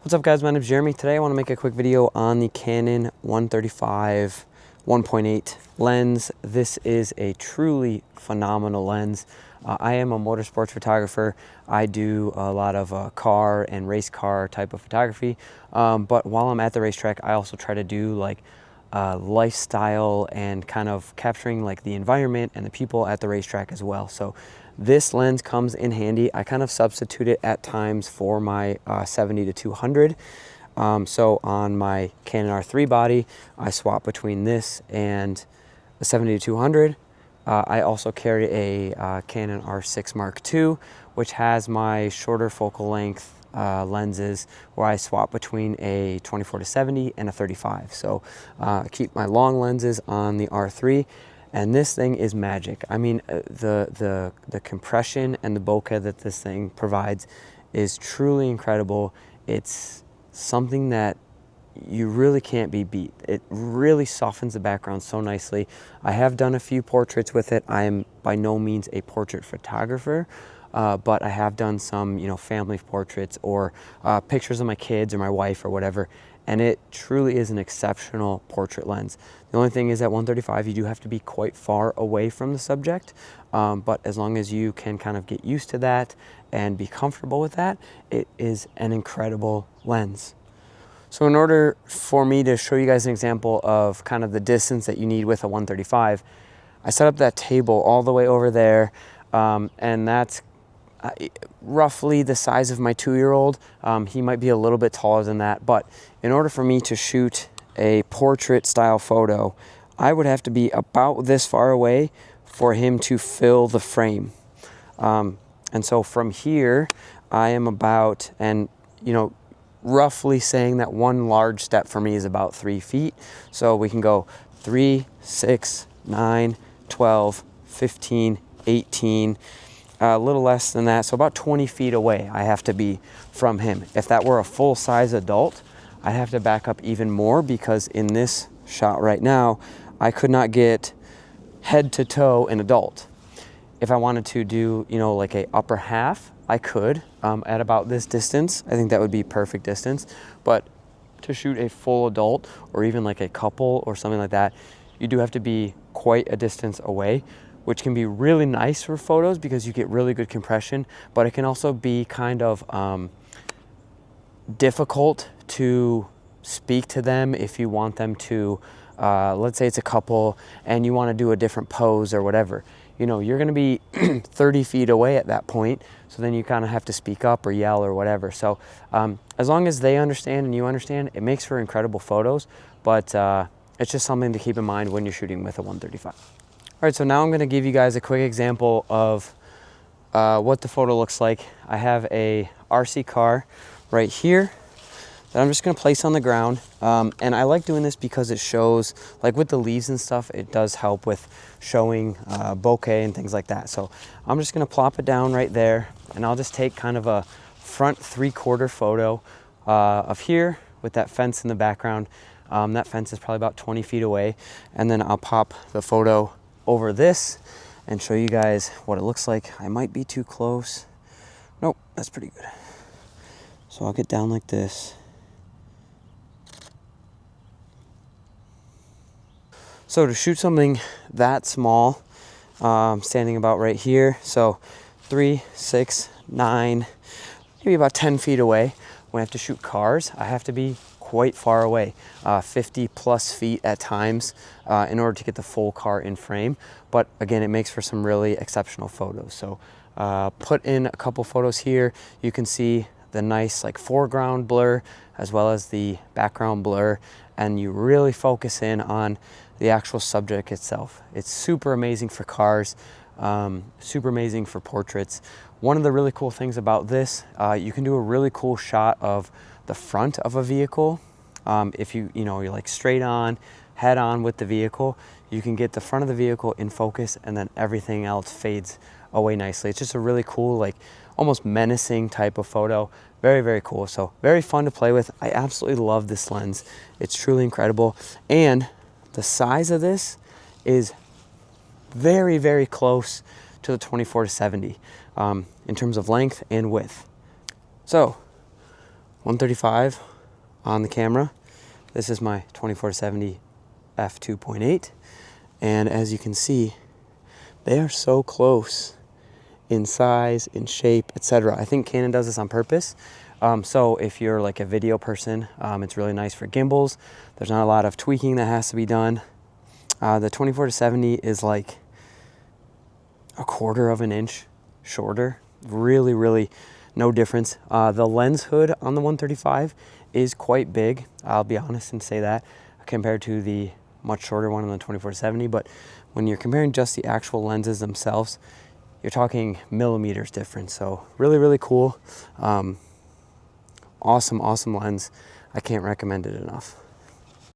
What's up guys, my name is Jeremy. Today I want to make a quick video on the Canon 135 1.8 lens. This is a truly phenomenal lens. I am a motorsports photographer. I do a lot of car and race car type of photography, but while I'm at the racetrack I also try to do like lifestyle and kind of capturing like the environment and the people at the racetrack as well. So this lens comes in handy. I kind of substitute it at times for my 70-200. So on my Canon R3 body, I swap between this and the 70-200. I also carry a Canon R6 Mark II, which has my shorter focal length lenses, where I swap between a 24-70 and a 35. So I keep my long lenses on the R3. And this thing is magic. I mean, the compression and the bokeh that this thing provides is truly incredible. It's something that you really can't be beat. It really softens the background so nicely. I have done a few portraits with it. I am by no means a portrait photographer, but I have done some, family portraits or pictures of my kids or my wife or whatever. And it truly is an exceptional portrait lens. The only thing is at 135, you do have to be quite far away from the subject. But as long as you can kind of get used to that and be comfortable with that, it is an incredible lens. So in order for me to show you guys an example of kind of the distance that you need with a 135, I set up that table all the way over there, and that's roughly the size of my 2-year-old. He might be a little bit taller than that, but in order for me to shoot a portrait style photo, I would have to be about this far away for him to fill the frame. And so from here, I am about, and roughly saying that one large step for me is about 3 feet. So we can go 3, 6, 9, 12, 15, 18, a little less than that. So about 20 feet away I have to be from him. If that were a full-size adult, I'd have to back up even more, because in this shot right now, I could not get head to toe an adult. If I wanted to do, like a upper half, I could at about this distance. I think that would be perfect distance. But to shoot a full adult or even like a couple or something like that, you do have to be quite a distance away, which can be really nice for photos because you get really good compression, but it can also be kind of difficult to speak to them if you want them to, let's say it's a couple and you want to do a different pose or whatever. You're going to be 30 feet away at that point, so then you kind of have to speak up or yell or whatever. So as long as they understand and you understand, it makes for incredible photos, but it's just something to keep in mind when you're shooting with a 135. All right, so now I'm going to give you guys a quick example of what the photo looks like. I have a RC car right here that I'm just going to place on the ground. And I like doing this because it shows, like with the leaves and stuff, it does help with showing bokeh and things like that. So I'm just going to plop it down right there, and I'll just take kind of a front 3/4 photo of here with that fence in the background. That fence is probably about 20 feet away. And then I'll pop the photo over this and show you guys what it looks like. I might be too close. Nope, that's pretty good. So I'll get down like this. So to shoot something that small, standing about right here, so 3, 6, 9, maybe about 10 feet away. When I have to shoot cars, I have to be quite far away, 50 plus feet at times, in order to get the full car in frame. But again, it makes for some really exceptional photos. So put in a couple photos here. You can see the nice like foreground blur as well as the background blur, and you really focus in on the actual subject itself. It's super amazing for cars, super amazing for portraits. One of the really cool things about this, you can do a really cool shot of the front of a vehicle. If you're like straight on, head on with the vehicle, you can get the front of the vehicle in focus, and then everything else fades away nicely. It's just a really cool, like almost menacing type of photo. Very, very cool. So very fun to play with. I absolutely love this lens. It's truly incredible. And the size of this is very, very close to the 24-70 in terms of length and width. So 135 on the camera. This is my 24-70 f2.8, and as you can see, they are so close in size, in shape, etc. I think Canon does this on purpose. So if you're like a video person, it's really nice for gimbals. There's not a lot of tweaking that has to be done. The 24-70 is like a quarter of an inch shorter. Really, really no difference. The lens hood on the 135 is quite big, I'll be honest and say that, compared to the much shorter one on the 24-70. But when you're comparing just the actual lenses themselves, you're talking millimeters difference. So really, really cool. Awesome lens. I can't recommend it enough.